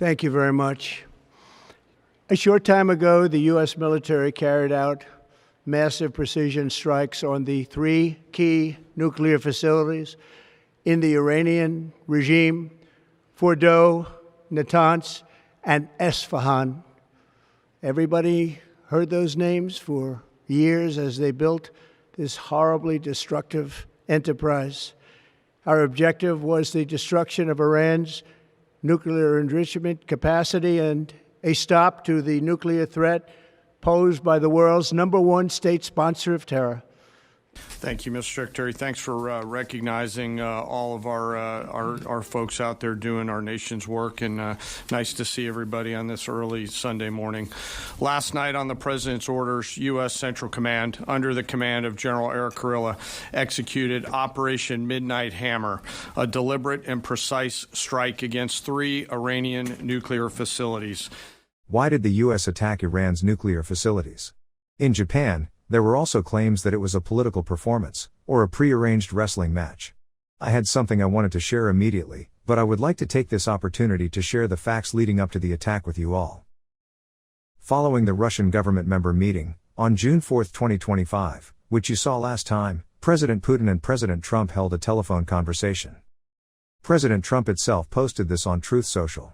Thank you very much. A short time ago, the U.S. military carried out massive precision strikes on the three key nuclear facilities in the Iranian regime: Fordow, Natanz, and Esfahan. Everybody heard those names for years as they built this horribly destructive enterprise. Our objective was the destruction of Iran's nuclear enrichment capacity and a stop to the nuclear threat posed by the world's #1 state sponsor of terror. Thank you, Mr. Secretary. Thanks for recognizing all of our folks out there doing our nation's work, and nice to see everybody on this early Sunday morning. Last night, on the President's orders, U.S. Central Command, under the command of General Eric Kurilla, executed Operation Midnight Hammer, a deliberate and precise strike against 3 Iranian nuclear facilities. Why did the U.S. attack Iran's nuclear facilities? In Japan, there were also claims that it was a political performance, or a pre-arranged wrestling match. I had something I wanted to share immediately, but I would like to take this opportunity to share the facts leading up to the attack with you all. Following the Russian government member meeting, on June 4, 2025, which you saw last time, President Putin and President Trump held a telephone conversation. President Trump itself posted this on Truth Social.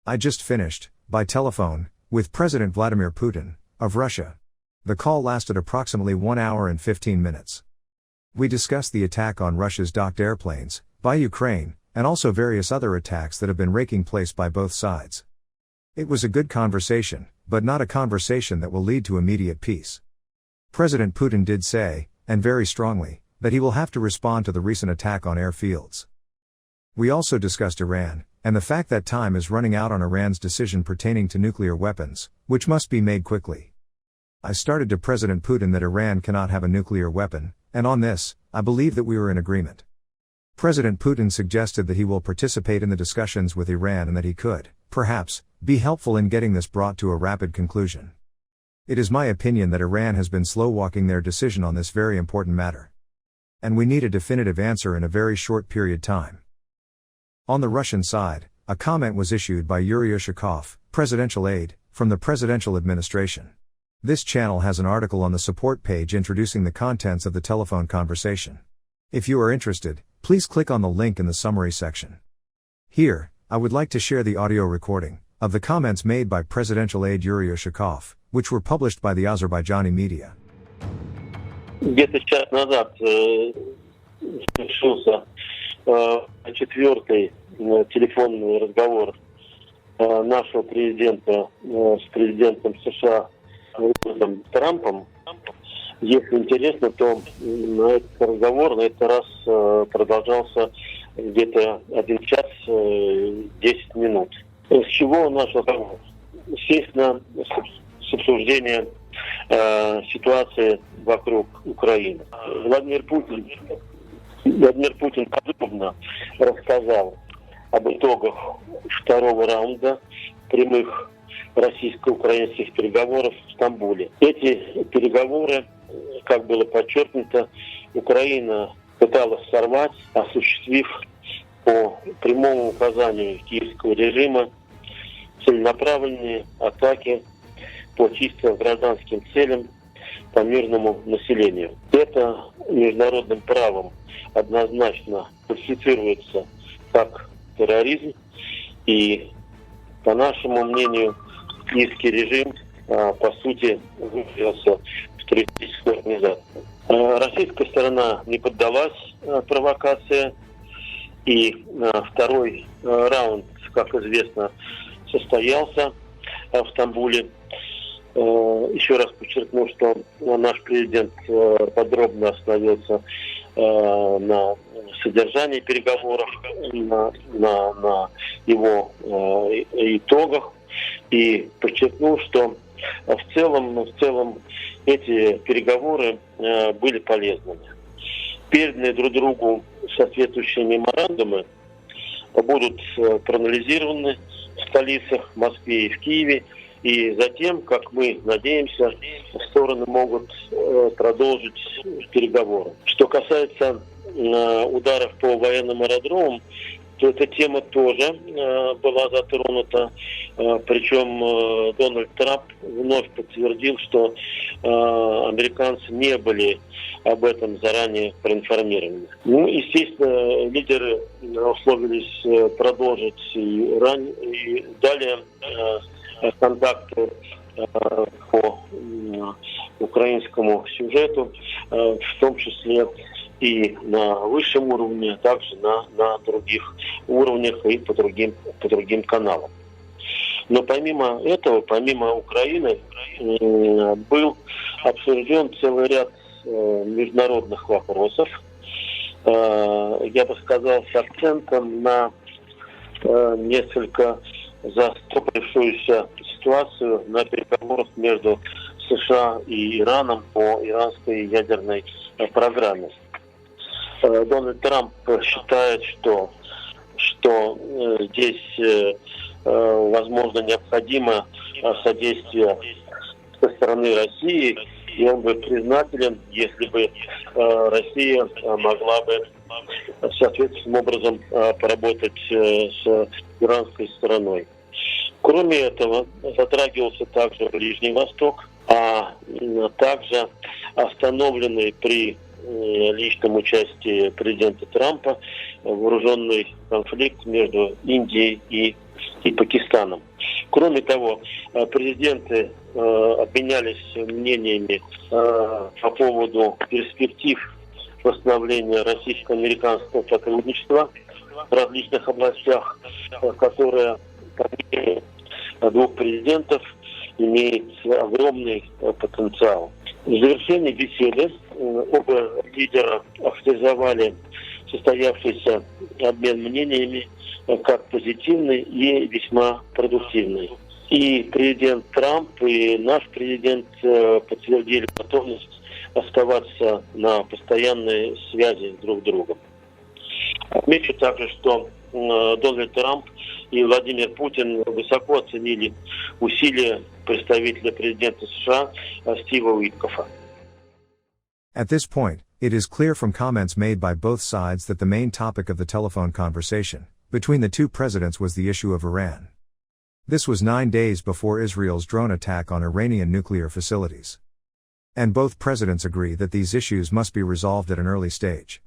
I just finished, by telephone, with President Vladimir Putin, of Russia. The call lasted approximately 1 hour and 15 minutes. We discussed the attack on Russia's docked airplanes, by Ukraine, and also various other attacks that have been raking place by both sides. It was a good conversation, but not a conversation that will lead to immediate peace. President Putin did say, and very strongly, that he will have to respond to the recent attack on airfields. We also discussed Iran, and the fact that time is running out on Iran's decision pertaining to nuclear weapons, which must be made quickly. I started to President Putin that Iran cannot have a nuclear weapon, and on this, I believe that we were in agreement. President Putin suggested that he will participate in the discussions with Iran and that he could, perhaps, be helpful in getting this brought to a rapid conclusion. It is my opinion that Iran has been slow-walking their decision on this very important matter. And we need a definitive answer in a very short period time. On the Russian side, a comment was issued by Yuri Ushakov, presidential aide, from the presidential administration. This channel has an article on the support page introducing the contents of the telephone conversation. If you are interested, please click on the link in the summary section. Here, I would like to share the audio recording of the comments made by presidential aide Yuri Ushakov, which were published by the Azerbaijani media. Где-то час назад совершился 4-й телефонный разговор нашего президента с президентом США Трампом. Если интересно, то этот разговор на этот раз продолжался где-то 1 час 10 минут. С чего наш разговор? Естественно, с обсуждения ситуации вокруг Украины. Владимир Путин подробно рассказал об итогах 2-го раунда прямых российско-украинских переговоров в Стамбуле. Эти переговоры, как было подчеркнуто, Украина пыталась сорвать, осуществив по прямому указанию киевского режима целенаправленные атаки по чисто гражданским целям, по мирному населению. Это международным правом однозначно классифицируется как терроризм, и, по нашему мнению, киевский режим, по сути, вывелся в террористическую организацию. Российская сторона не поддалась провокации, и 2-й раунд, как известно, состоялся в Стамбуле. Еще раз подчеркну, что наш президент подробно остановился на содержании переговоров, на его итогах, и подчеркнул, что в целом эти переговоры были полезными. Переданные друг другу соответствующие меморандумы будут проанализированы в столицах, в Москве и в Киеве, и затем, как мы надеемся, стороны могут продолжить переговоры. Что касается ударов по военным аэродромам, то эта тема тоже была затронута. Причем Дональд Трамп вновь подтвердил, что американцы не были об этом заранее проинформированы. Ну, естественно, лидеры условились продолжить и далее контакты по украинскому сюжету, в том числе и на высшем уровне, а также на других уровнях и по другим каналам. Но помимо этого, помимо Украины, был обсужден целый ряд международных вопросов, я бы сказал, с акцентом на несколько застопорившуюся ситуацию на переговорах между США и Ираном по иранской ядерной программе. Дональд Трамп считает, что здесь возможно необходимо содействие со стороны России, и он бы признателен, если бы Россия могла бы соответственным образом поработать с иранской стороной. Кроме этого, затрагивался также Ближний Восток, а также остановленный при личном участии президента Трампа вооруженный конфликт между Индией и Пакистаном. Кроме того, президенты обменялись мнениями по поводу перспектив восстановления российско-американского сотрудничества в различных областях, которое по двух президентов имеет огромный потенциал. В завершении беседы оба лидера охарактеризовали состоявшийся обмен мнениями как позитивный и весьма продуктивный. И президент Трамп, и наш президент подтвердили готовность оставаться на постоянной связи друг с другом. Отмечу также, что Дональд Трамп и Владимир Путин высоко оценили усилия представителя президента США Стива Уиткофа. At this point, it is clear from comments made by both sides that the main topic of the telephone conversation between the two presidents was the issue of Iran. This was 9 days before Israel's drone attack on Iranian nuclear facilities. And both presidents agree that these issues must be resolved at an early stage.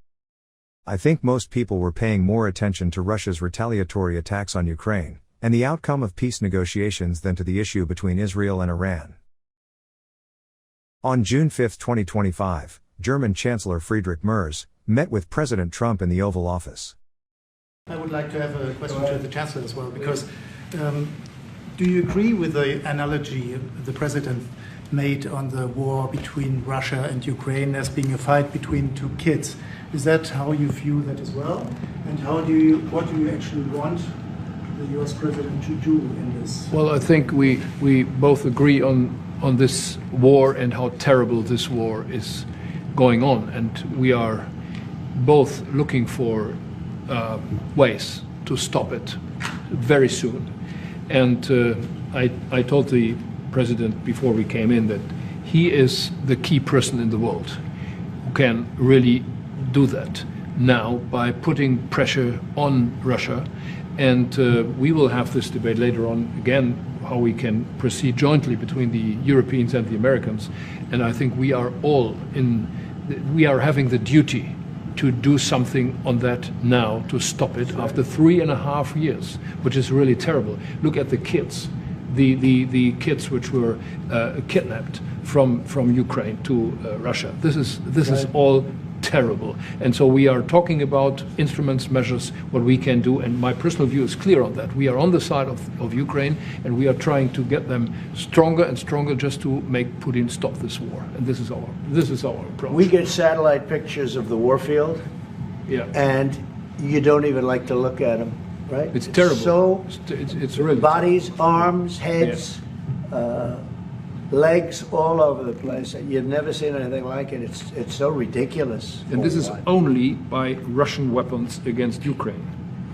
I think most people were paying more attention to Russia's retaliatory attacks on Ukraine, and the outcome of peace negotiations than to the issue between Israel and Iran. On June 5, 2025, German Chancellor Friedrich Merz met with President Trump in the Oval Office. I would like to have a question to the Chancellor as well, because do you agree with the analogy the President made on the war between Russia and Ukraine as being a fight between two kids? Is that how you view that as well? And what do you actually want the US President to do in this? Well, I think we both agree on this war and how terrible this war is going on, and we are both looking for ways to stop it very soon. And I told the President before we came in that he is the key person in the world who can really do that now by putting pressure on Russia. And we will have this debate later on again, how we can proceed jointly between the Europeans and the Americans. And I think we are having the duty to do something on that now, to stop it after 3.5 years, which is really terrible. Look at the kids, the kids which were kidnapped from Ukraine to Russia. This is all terrible. And so we are talking about instruments, measures, what we can do, and my personal view is clear on that. We are on the side of Ukraine, and we are trying to get them stronger and stronger just to make Putin stop this war. And this is our approach. We get satellite pictures of the warfield, and you don't even like to look at them, right? It's terrible. So it's really bodies, arms, heads, legs all over the place. You've never seen anything like it. It's so ridiculous. And this is only by Russian weapons against Ukraine.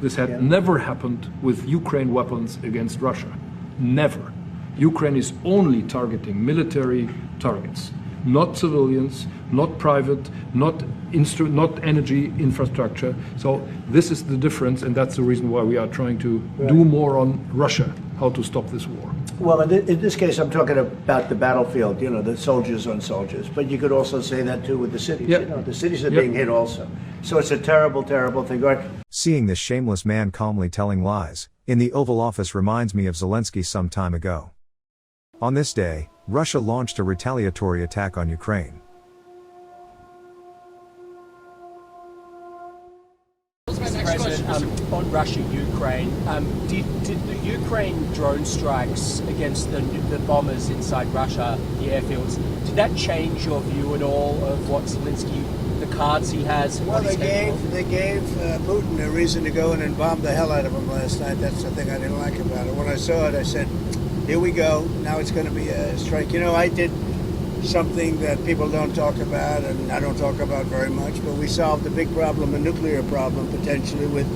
This had never happened with Ukraine weapons against Russia. Never. Ukraine is only targeting military targets, not civilians, not private, not not energy infrastructure. So this is the difference, and that's the reason why we are trying to do more on Russia, how to stop this war. Well, in this case, I'm talking about the battlefield, the soldiers on soldiers. But you could also say that, too, with the cities. Yep. The cities are being hit also. So it's a terrible, terrible thing. Seeing this shameless man calmly telling lies in the Oval Office reminds me of Zelensky some time ago. On this day, Russia launched a retaliatory attack on Ukraine. Mr. President, on Russia-Ukraine, did the Ukraine drone strikes against the bombers inside Russia, the airfields, did that change your view at all of what Zelensky, the cards he has? Well, they gave Putin a reason to go in and bomb the hell out of him last night. That's the thing I didn't like about it. When I saw it, I said, here we go. Now it's going to be a strike. I did something that people don't talk about, and I don't talk about very much, but we solved a big problem, a nuclear problem, potentially, with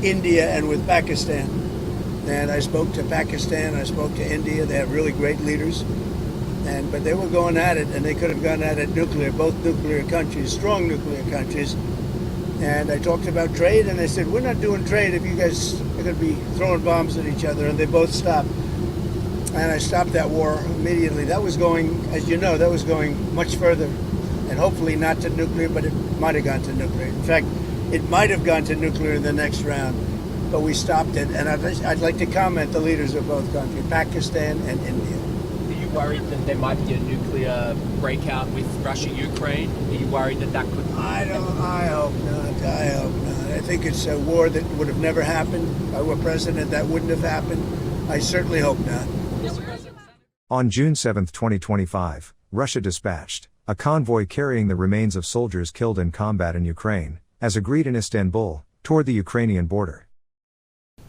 India and with Pakistan. And I spoke to Pakistan, I spoke to India. They have really great leaders. But they were going at it, and they could have gone at it nuclear, both nuclear countries, strong nuclear countries. And I talked about trade, and I said, we're not doing trade if you guys are going to be throwing bombs at each other. And they both stopped. And I stopped that war immediately. That was going, as you know, that was going much further. And hopefully not to nuclear, but it might have gone to nuclear. In fact, it might have gone to nuclear in the next round. But we stopped it. And I'd like to comment the leaders of both countries, Pakistan and India. Are you worried that there might be a nuclear breakout with Russia-Ukraine? Are you worried that could... I hope not. I hope not. I think it's a war that would have never happened. If I were president, that wouldn't have happened. I certainly hope not. On June 7, 2025, Russia dispatched a convoy carrying the remains of soldiers killed in combat in Ukraine, as agreed in Istanbul, toward the Ukrainian border.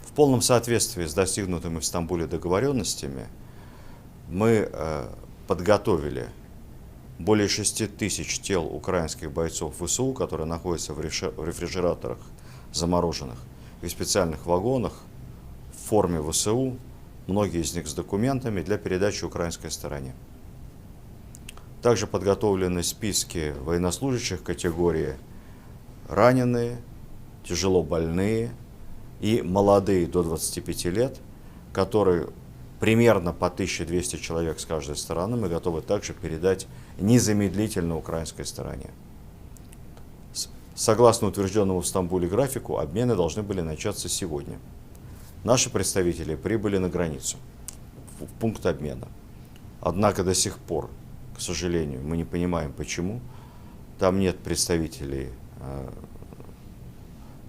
В полном соответствии с достигнутыми в Стамбуле договоренностями, мы подготовили более 6 тысяч тел украинских бойцов ВСУ, которые находятся в рефрижераторах замороженных и в специальных вагонах в форме ВСУ, многие из них с документами для передачи украинской стороне. Также подготовлены списки военнослужащих категории раненые, тяжело больные и молодые до 25 лет, которые примерно по 1200 человек с каждой стороны мы готовы также передать незамедлительно украинской стороне. Согласно утвержденному в Стамбуле графику, обмены должны были начаться сегодня. Наши представители прибыли на границу, в пункт обмена. Однако до сих пор, к сожалению, мы не понимаем, почему. Там нет представителей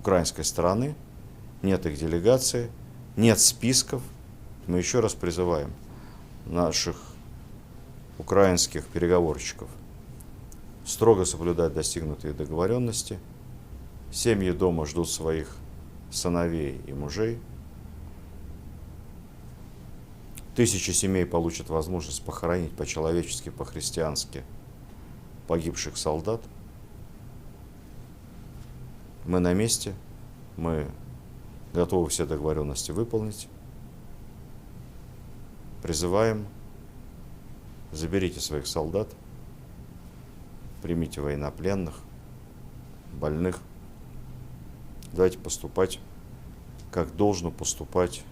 украинской стороны, нет их делегации, нет списков. Мы еще раз призываем наших украинских переговорщиков строго соблюдать достигнутые договоренности. Семьи дома ждут своих сыновей и мужей. Тысячи семей получат возможность похоронить по-человечески, по-христиански погибших солдат. Мы на месте, мы готовы все договоренности выполнить. Призываем, заберите своих солдат, примите военнопленных, больных. Давайте поступать, как должно поступать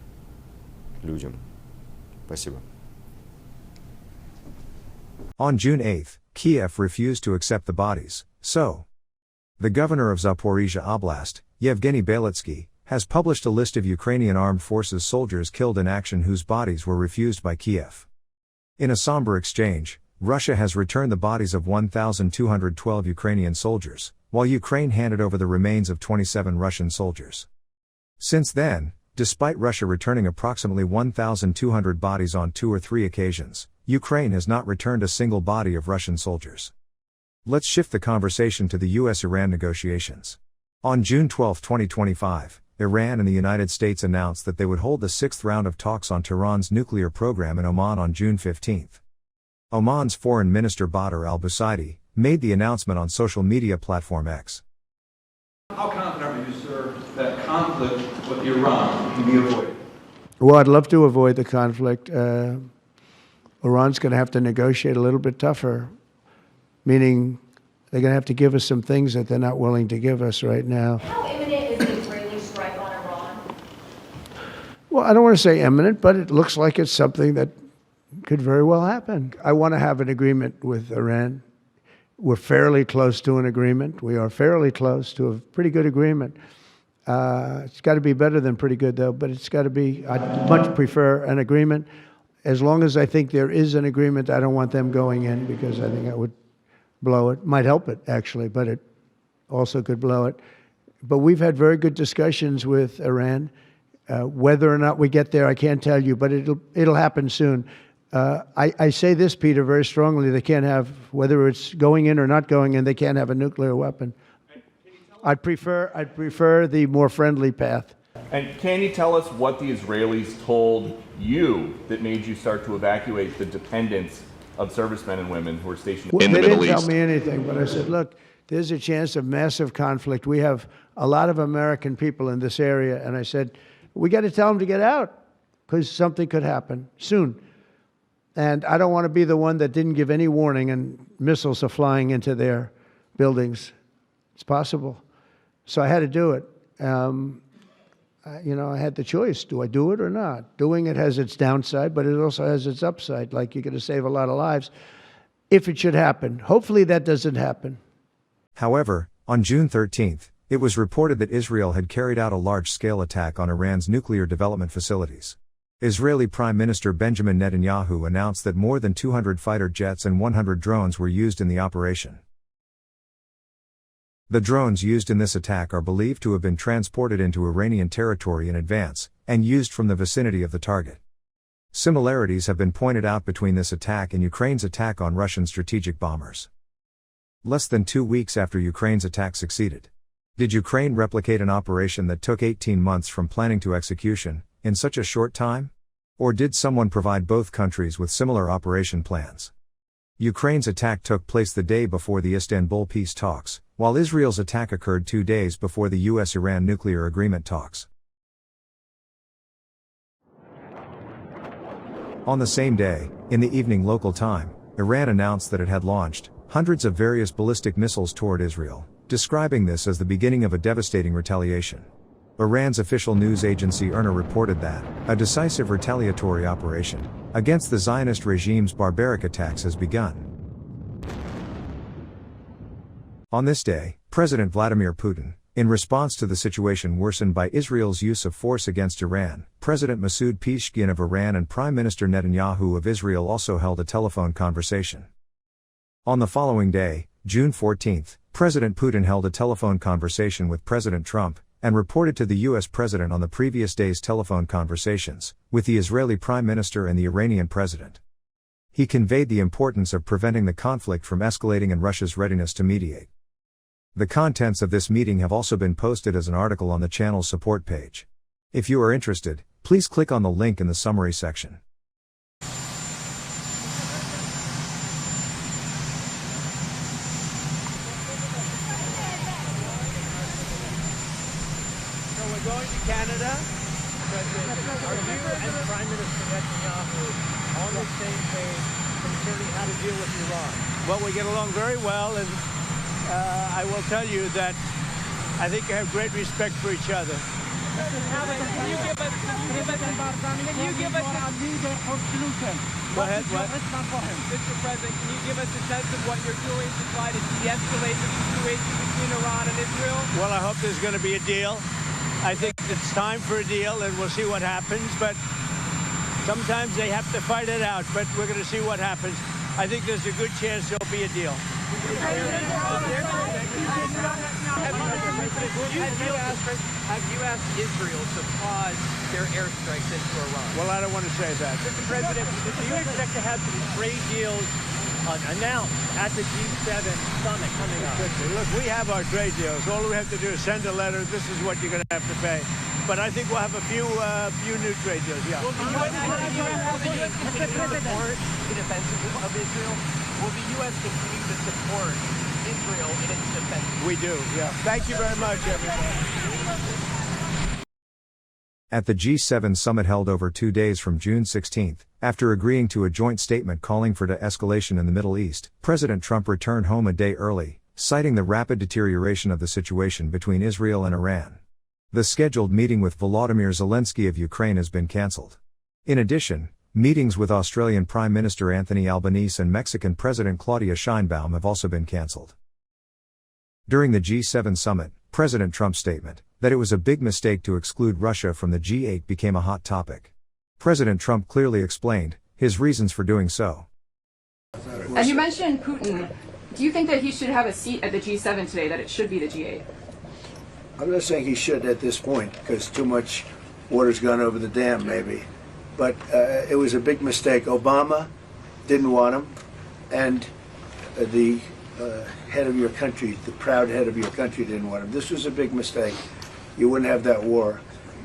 людям. Спасибо. On June 8, Kiev refused to accept the bodies, so the governor of Zaporizhia Oblast, Yevgeny Beletsky, has published a list of Ukrainian armed forces soldiers killed in action whose bodies were refused by Kiev. In a somber exchange, Russia has returned the bodies of 1,212 Ukrainian soldiers, while Ukraine handed over the remains of 27 Russian soldiers. Since then, despite Russia returning approximately 1,200 bodies on 2 or 3 occasions, Ukraine has not returned a single body of Russian soldiers. Let's shift the conversation to the US-Iran negotiations. On June 12, 2025, Iran and the United States announced that they would hold the 6th round of talks on Tehran's nuclear program in Oman on June 15. Oman's Foreign Minister Badr al-Busaidi made the announcement on social media platform X. How confident are you, sir, that conflict with Iran can be avoided? Well, I'd love to avoid the conflict. Iran's going to have to negotiate a little bit tougher, meaning They're going to have to give us some things that they're not willing to give us right now. How imminent is an Israeli strike on Iran? Well, I don't want to say imminent, but it looks like it's something that could very well happen. I want to have an agreement with Iran. We're fairly close to an agreement. We are fairly close to a pretty good agreement. It's got to be better than pretty good, though, but it's got to be, I'd much prefer an agreement. As long as I think there is an agreement, I don't want them going in because I think that would blow it. Might help it, actually, but it also could blow it. But we've had very good discussions with Iran. Whether or not we get there, I can't tell you, but it'll happen soon. I say this, Peter, very strongly. They can't have, whether it's going in or not going in, they can't have a nuclear weapon. I'd prefer the more friendly path. And can you tell us what the Israelis told you that made you start to evacuate the dependents of servicemen and women who are stationed in the Middle East? They didn't tell me anything, but I said, look, there's a chance of massive conflict. We have a lot of American people in this area, and I said, we got to tell them to get out because something could happen soon. And I don't want to be the one that didn't give any warning and missiles are flying into their buildings. It's possible. So I had to do it. I had the choice. Do I do it or not? Doing it has its downside, but it also has its upside. Like you're going to save a lot of lives if it should happen. Hopefully that doesn't happen. However, on June 13th, it was reported that Israel had carried out a large-scale attack on Iran's nuclear development facilities. Israeli Prime Minister Benjamin Netanyahu announced that more than 200 fighter jets and 100 drones were used in the operation. The drones used in this attack are believed to have been transported into Iranian territory in advance, and used from the vicinity of the target. Similarities have been pointed out between this attack and Ukraine's attack on Russian strategic bombers. Less than 2 weeks after Ukraine's attack succeeded. Did Ukraine replicate an operation that took 18 months from planning to execution, in such a short time? Or did someone provide both countries with similar operation plans? Ukraine's attack took place the day before the Istanbul peace talks, while Israel's attack occurred 2 days before the US-Iran nuclear agreement talks. On the same day, in the evening local time, Iran announced that it had launched hundreds of various ballistic missiles toward Israel, describing this as the beginning of a devastating retaliation. Iran's official news agency IRNA reported that a decisive retaliatory operation against the Zionist regime's barbaric attacks has begun. On this day, President Vladimir Putin, in response to the situation worsened by Israel's use of force against Iran, President Masoud Pezeshkian of Iran and Prime Minister Netanyahu of Israel also held a telephone conversation. On the following day, June 14th, President Putin held a telephone conversation with President Trump, and reported to the US President on the previous day's telephone conversations, with the Israeli Prime Minister and the Iranian President. He conveyed the importance of preventing the conflict from escalating and Russia's readiness to mediate. The contents of this meeting have also been posted as an article on the channel's support page. If you are interested, please click on the link in the summary section. Going to Canada. Are you and Prime Minister Netanyahu on the same page concerning how to deal with Iran? Well, we get along very well, and I will tell you that I think I have great respect for each other. Can you give us Go ahead, what? Mr. President, can you give us a sense of what you're doing to try to de-escalate the situation between Iran and Israel? Well, I hope there's going to be a deal. I think it's time for a deal, and we'll see what happens, but sometimes they have to fight it out, but we're going to see what happens. I think there's a good chance there'll be a deal. Have you asked Israel to pause their airstrikes into Iran? Well, I don't want to say that. Mr. President, do you expect to have some trade deals announced at the G7 summit coming up? Look, we have our trade deals. All we have to do is send a letter. This is what you're going to have to pay. But I think we'll have a few new trade deals, yeah. Will the U.S. continue to support the defense of Israel? Will the U.S. continue to support Israel in its defense? We do, yeah. Thank you very much, everybody. At the G7 summit held over 2 days from June 16th, after agreeing to a joint statement calling for de-escalation in the Middle East, President Trump returned home a day early, citing the rapid deterioration of the situation between Israel and Iran. The scheduled meeting with Volodymyr Zelensky of Ukraine has been cancelled. In addition, meetings with Australian Prime Minister Anthony Albanese and Mexican President Claudia Sheinbaum have also been cancelled. During the G7 summit, President Trump's statement that it was a big mistake to exclude Russia from the G8 became a hot topic. President Trump clearly explained his reasons for doing so. As you mentioned Putin, do you think that he should have a seat at the G7 today, that it should be the G8? I'm not saying he should at this point, because too much water's gone over the dam, maybe. But it was a big mistake. Obama didn't want him, and the head of your country, the proud head of your country, didn't want him. This was a big mistake. You wouldn't have that war.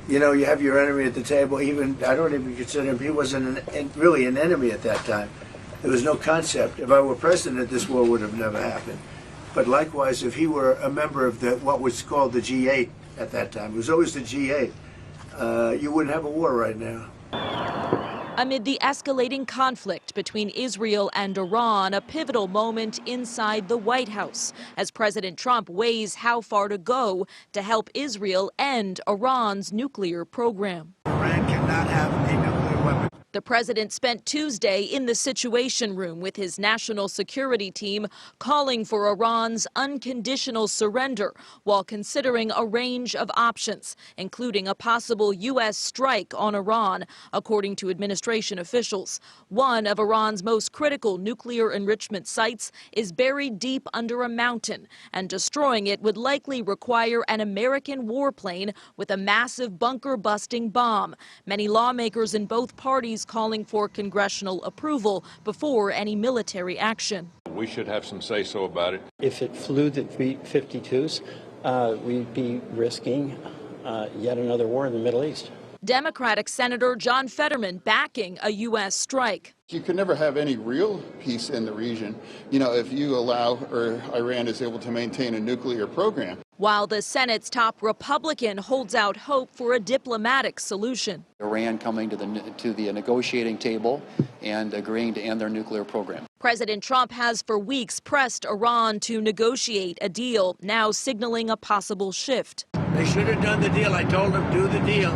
You know, you have your enemy at the table. Even I don't even consider him. He wasn't really an enemy at that time. There was no concept. If I were president, this war would have never happened. But likewise, if he were a member of what was called the G8 at that time, it was always the G8, you wouldn't have a war right now. Amid the escalating conflict between Israel and Iran, a pivotal moment inside the White House as President Trump weighs how far to go to help Israel end Iran's nuclear program. Iran cannot have a nuclear weapon. The president spent Tuesday in the Situation Room with his national security team, calling for Iran's unconditional surrender while considering a range of options, including a possible U.S. strike on Iran, according to administration officials. One of Iran's most critical nuclear enrichment sites is buried deep under a mountain, and destroying it would likely require an American warplane with a massive bunker-busting bomb. Many lawmakers in both parties calling for congressional approval before any military action. We should have some say-so about it. If it flew the B-52s, we'd be risking yet another war in the Middle East. Democratic Senator John Fetterman backing a U.S. strike. You can never have any real peace in the region, if you allow or Iran is able to maintain a nuclear program. While the Senate's top Republican holds out hope for a diplomatic solution. Iran coming to the negotiating table and agreeing to end their nuclear program. President Trump has for weeks pressed Iran to negotiate a deal, now signaling a possible shift. They should have done the deal. I told them, do the deal.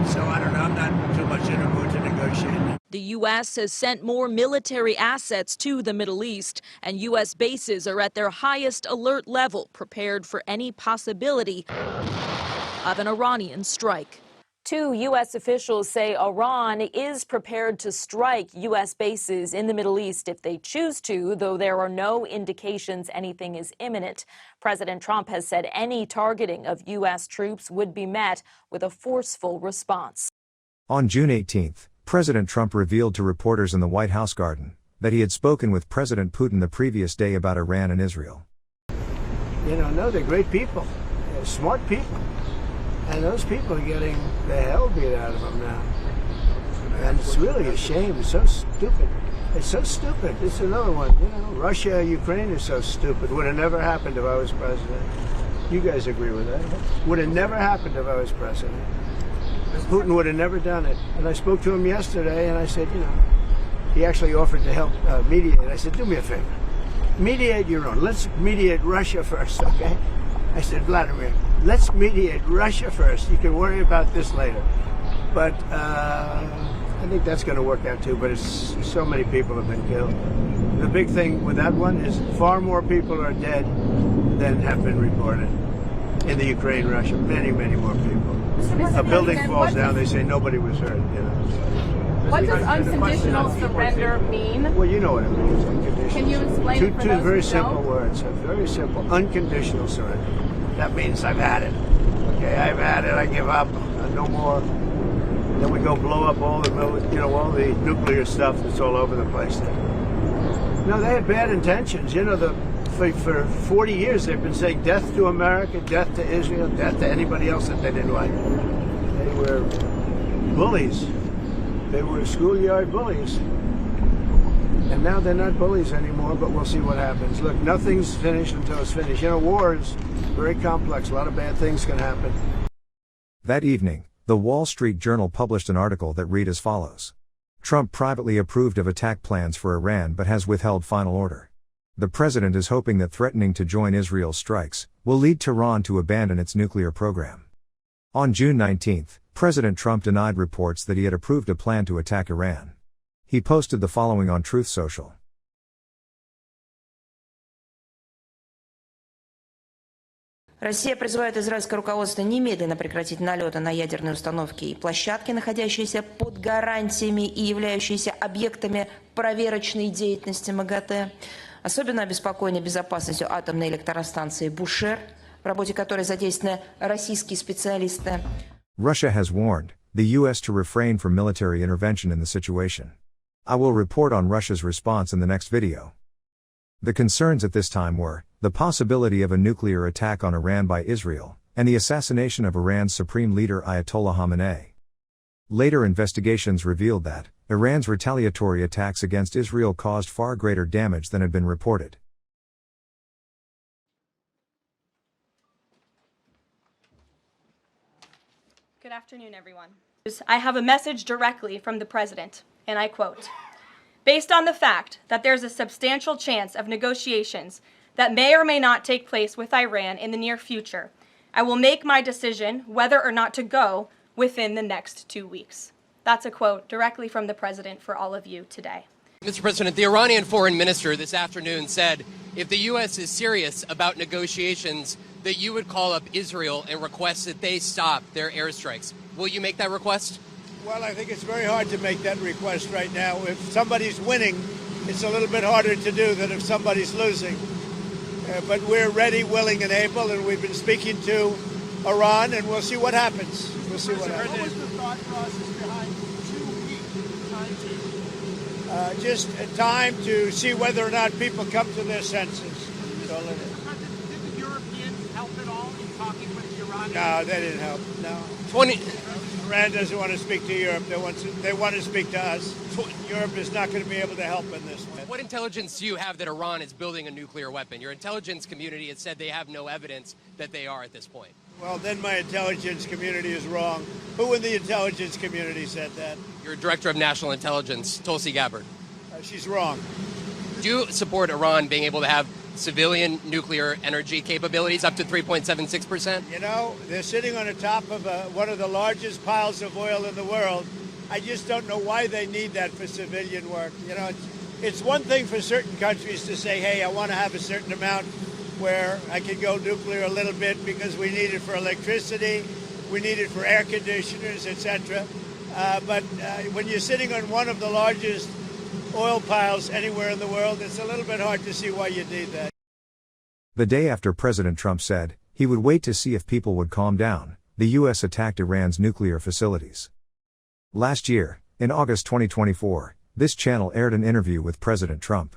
So I don't know, I'm not too much in a mood to negotiate. The U.S. has sent more military assets to the Middle East, and U.S. bases are at their highest alert level, prepared for any possibility of an Iranian strike. Two U.S. officials say Iran is prepared to strike U.S. bases in the Middle East if they choose to, though there are no indications anything is imminent. President Trump has said any targeting of U.S. troops would be met with a forceful response. On June 18th, President Trump revealed to reporters in the White House garden that he had spoken with President Putin the previous day about Iran and Israel. No, they're great people. They're smart people. And those people are getting the hell beat out of them now. And it's really a shame. It's so stupid. It's so stupid. It's another one. Russia, Ukraine is so stupid. Would have never happened if I was president. You guys agree with that? Would have never happened if I was president. Putin would have never done it. And I spoke to him yesterday, and I said, he actually offered to help mediate. I said, do me a favor. Mediate your own. Let's mediate Russia first, okay? I said, Vladimir, let's mediate Russia first. You can worry about this later. But I think that's going to work out too. But so many people have been killed. The big thing with that one is far more people are dead than have been reported in the Ukraine, Russia. Many, many more people. A building falls down, they say nobody was hurt. What does unconditional surrender mean? Well, you know what it means, unconditional. Can you explain it for Two those very who simple don't? words, very simple. Unconditional surrender. That means I've had it. Okay, I've had it, I give up, no more. Then we go blow up all the, all the nuclear stuff that's all over the place there. No, they had bad intentions. For 40 years they've been saying death to America, death to Israel, death to anybody else that they didn't like. They were bullies. They were schoolyard bullies. And now they're not bullies anymore, but we'll see what happens. Look, nothing's finished until it's finished. War is very complex. A lot of bad things can happen. That evening, the Wall Street Journal published an article that read as follows. Trump privately approved of attack plans for Iran but has withheld final order. The president is hoping that threatening to join Israel's strikes will lead Tehran to abandon its nuclear program. On June 19, President Trump denied reports that he had approved a plan to attack Iran. He posted the following on Truth Social. Россия призывает израильское руководство немедленно прекратить налеты на ядерные установки и площадки, находящиеся под гарантиями и являющиеся объектами проверочной деятельности МАГАТЭ. Особенно обеспокоены безопасностью атомной электростанции Бушер, в работе которой задействованы российские специалисты. Russia has warned the U.S. to refrain from military intervention in the situation. I will report on Russia's response in the next video. The concerns at this time were the possibility of a nuclear attack on Iran by Israel, and the assassination of Iran's supreme leader Ayatollah Khamenei. Later investigations revealed that Iran's retaliatory attacks against Israel caused far greater damage than had been reported. Good afternoon, everyone. I have a message directly from the President, and I quote, "Based on the fact that there's a substantial chance of negotiations that may or may not take place with Iran in the near future, I will make my decision whether or not to go within the next 2 weeks." That's a quote directly from the President for all of you today. Mr. President, the Iranian foreign minister this afternoon said if the U.S. is serious about negotiations, that you would call up Israel and request that they stop their airstrikes. Will you make that request? Well, I think it's very hard to make that request right now. If somebody's winning, it's a little bit harder to do than if somebody's losing. But we're ready, willing, and able, and we've been speaking to Iran, and we'll see what happens. We'll see what happens. What was the thought process behind 2 weeks? Just a time to see whether or not people come to their senses. That's all it is. Did the Europeans help at all in talking with the Iranians? No, they didn't help. No. Iran doesn't want to speak to Europe. They want to speak to us. Europe is not going to be able to help in this one. What intelligence do you have that Iran is building a nuclear weapon? Your intelligence community has said they have no evidence that they are at this point. Well, then my intelligence community is wrong. Who in the intelligence community said that? Your Director of National Intelligence, Tulsi Gabbard. She's wrong. Do you support Iran being able to have civilian nuclear energy capabilities up to 3.76%? You know, they're sitting on the top of one of the largest piles of oil in the world. I just don't know why they need that for civilian work. You know, it's one thing for certain countries to say, hey, I want to have a certain amount where I can go nuclear a little bit because we need it for electricity, we need it for air conditioners, etc. But when you're sitting on one of the largest oil piles anywhere in the world, it's a little bit hard to see why you need that. The day after President Trump said he would wait to see if people would calm down, the U.S. attacked Iran's nuclear facilities. Last year, in August 2024, this channel aired an interview with President Trump.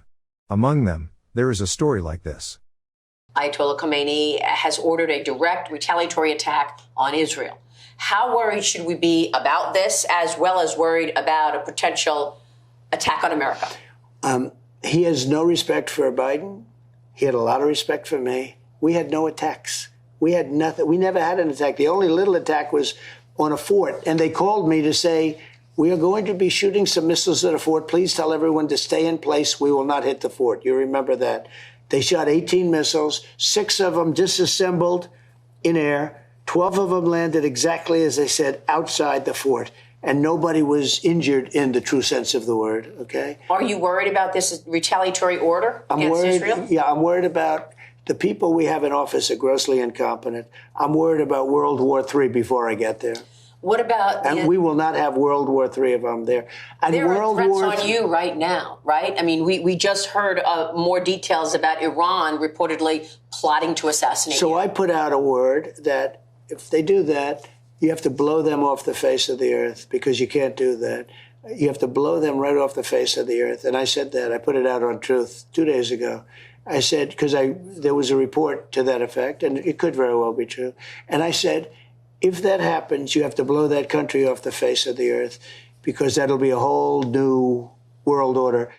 Among them, there is a story like this. Ayatollah Khamenei has ordered a direct retaliatory attack on Israel. How worried should we be about this, as well as worried about a potential attack on America? He has no respect for Biden. He had a lot of respect for me. We had no attacks. We had nothing. We never had an attack. The only little attack was on a fort. And they called me to say, we are going to be shooting some missiles at a fort. Please tell everyone to stay in place. We will not hit the fort. You remember that. They shot 18 missiles. 6 of them disassembled in air. 12 of them landed exactly as they said, outside the fort. And nobody was injured in the true sense of the word, okay? Are you worried about this retaliatory order against Israel? Yeah, I'm worried about the people we have in office are grossly incompetent. I'm worried about World War III before I get there. What about... And we will not have World War III if I'm there. And there World are threats War on you right now, right? I mean, we just heard more details about Iran reportedly plotting to assassinate you. So I put out a word that if they do that, you have to blow them off the face of the earth, because you can't do that. You have to blow them right off the face of the earth. And I said that. I put it out on Truth 2 days ago. I said, because there was a report to that effect, and it could very well be true. And I said, if that happens, you have to blow that country off the face of the earth, because that'll be a whole new world order.